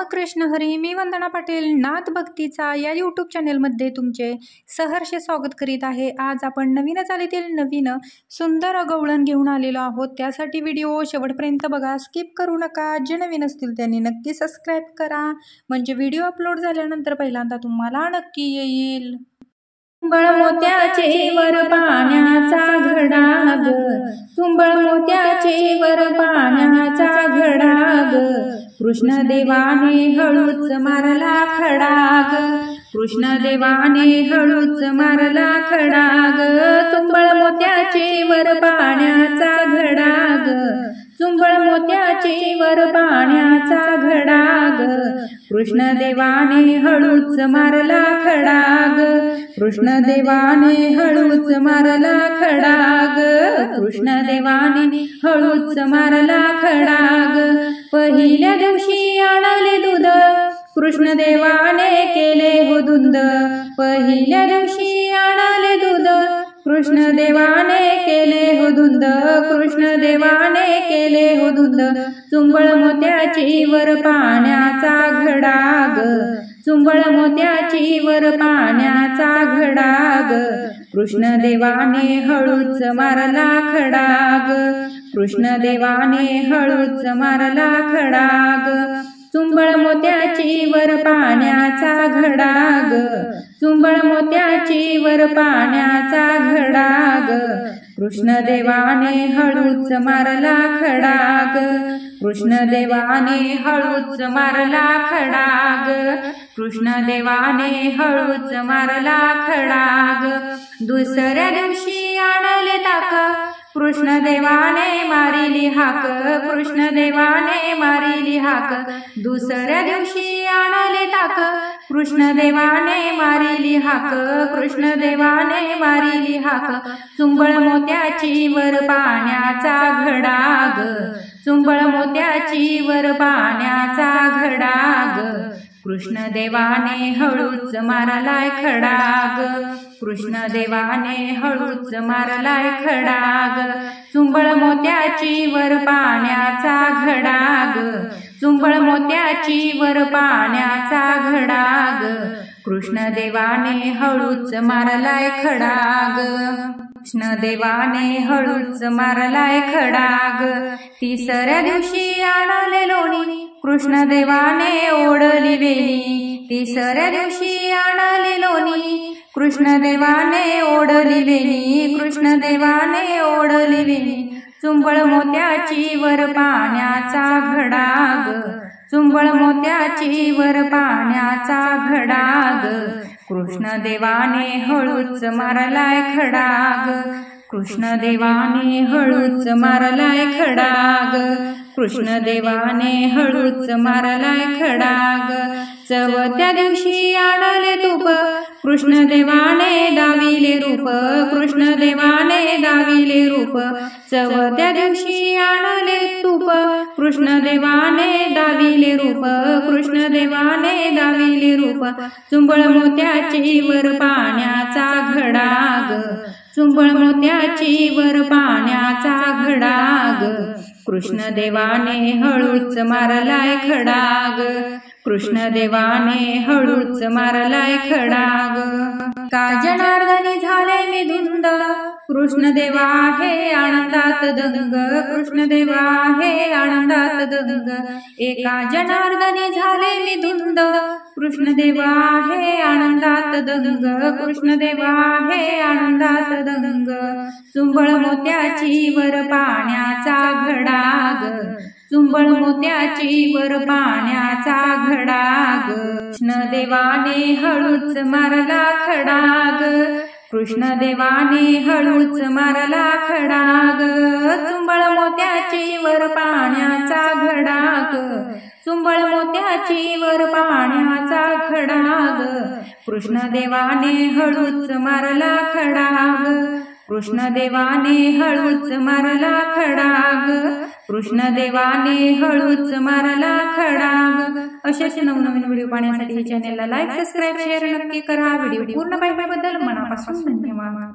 रामकृष्ण हरी. मी वंदना पाटील नाथ भक्तीचा या यूट्यूब चॅनेलमध्ये तुमचे सहर्ष स्वागत करीत आहे. आज आपण नवीन चालीतील नवीन सुंदर गवळण घेऊन आलेलो आहोत. त्यासाठी व्हिडिओ शेवटपर्यंत बघा, स्किप करू नका. जे नवीन असतील त्यांनी नक्की सबस्क्राईब करा, म्हणजे व्हिडिओ अपलोड झाल्यानंतर पहिल्यांदा तुम्हाला नक्की येईल. चुंबळ मोत्याचे वर पाण्याचा घडा ग, चुंबळ मोत्याचे वर पाण्याचा घडा ग, कृष्ण देवाने हळूच मारला खडा ग, कृष्ण देवाने हळूच मारला खडा ग, चुंबळ मोत्याचे वर पाण्याचा घडा ग, चुंबळ मोत्याचे वर पाण्याचा घडा ग, कृष्ण देवाने हळूच मारला खडा ग, कृष्ण देवाने हळूच मारला खडा ग, कृष्ण देवाने हळूच मारला खडा ग, पहिल्या दिवशी आणले दूध, कृष्ण देवाने केले हो धुंद, पहिल्या दिवशी आणले दूध, कृष्ण देवाने केले हो धुंद, कृष्ण देवाने केले हो धुंद, चुंबळ मोत्याची वर पाण्याचा घडा ग, चुंबळ मोत्याची वर पाण्याचा घडा ग, कृष्ण देवाने हळूच मारला खडा ग, कृष्ण देवाने हळूच मारला खडा ग, चुंबळ मोत्याची वर पाण्याचा घडा ग, चुंबळ मोत्याची वर पाण्याचा घडा ग, कृष्ण देवाने हळूच मारला खडा ग, कृष्ण देवाने हळूच मारला खडा ग, कृष्ण देवाने हळूच मारला खडा ग, दुसऱ्या दिवशी आणले ताक, कृष्ण देवाने मारिली हाक, कृष्ण देवाने मारिली हाक, दुसऱ्या दिवशी आणले ताक, कृष्ण देवाने मारिली हाक, कृष्ण देवाने मारिली हाक, चुंबळ मोत्याची वर पाण्याचा घडा ग, चुंबळ मोत्याची वर पाण्याचा घडा ग, कृष्ण देवाने हळूच मारलाय खडा ग, कृष्ण देवाने हळूच मारलाय खडा ग, चुंबळ मोत्याची वर पाण्याचा घडा ग, चुंबळ मोत्याची वर पाण्याचा घडा ग, कृष्ण देवाने हळूच मारलाय खडा ग, कृष्ण देवाने हळूच मारलाय खडा ग, तिसऱ्या दिवशी आणले लोणी, कृष्ण देवाने ओढली वेणी, तिसऱ्या दिवशी आणले लोणी, कृष्ण देवाने ओढली वेणी, कृष्ण देवाने ओढली वेणी, चुंबळ मोत्याची वर पाण्याचा घडा ग, चुंबळ मोत्याची वर पाण्याचा घडा ग, कृष्ण देवाने हळूच मारलाय खडा ग, कृष्ण देवाने हळूच मारलाय खडा ग, कृष्ण देवाने हळूच मारलाय खडा ग, चौथ्या दिवशी आणले तूप, कृष्ण देवाने दाविले रूप, कृष्ण देवाने दाविले रूप, चौथ्या दिवशी आणले तूप, कृष्ण देवाने दाविले रूप, कृष्ण देवाने दाविले रूप, चुंबळ मोत्याची वर पाण्याचा घडा ग, चुंबळ मोत्याची वर पाण्याचा घडा ग, कृष्ण देवाने हळूच मारलाय खडा ग, कृष्ण देवाने हळूच मारलाय खडा ग, का जनार्दनी झाले मी धुंद, कृष्ण देवा हे आनंदात दंग, कृष्ण देवा हे आनंदात दंग, एका जनार्दनी झाले मी धुंद, कृष्ण देवा हे आनंदात दंग, कृष्ण देवा हे आनंदात दंग, चुंबळ मोत्याची वर पाण्याचा घडा ग, चुंबळ मोत्याची वर पाण्याचा घडा ग, कृष्ण देवाने हळूच मारला खडा ग, कृष्ण देवाने हळूच मारला खडा ग, चुंबळ मोत्याची वर पाण्याचा घडा ग, चुंबळ मोत्याची वर पाण्याचा घडा ग, कृष्ण देवाने हळूच मारला खडा ग, कृष्ण देवाने हळूच मारला खडा ग, कृष्ण देवाने हळूच मारला खडा ग. अशाच नवनवीन व्हिडिओ पाहण्यासाठी चॅनलला लाईक, सबस्क्राईब, शेअर नक्की करा. व्हिडिओ पूर्ण पाहिल्याबद्दल मनापासून धन्यवाद.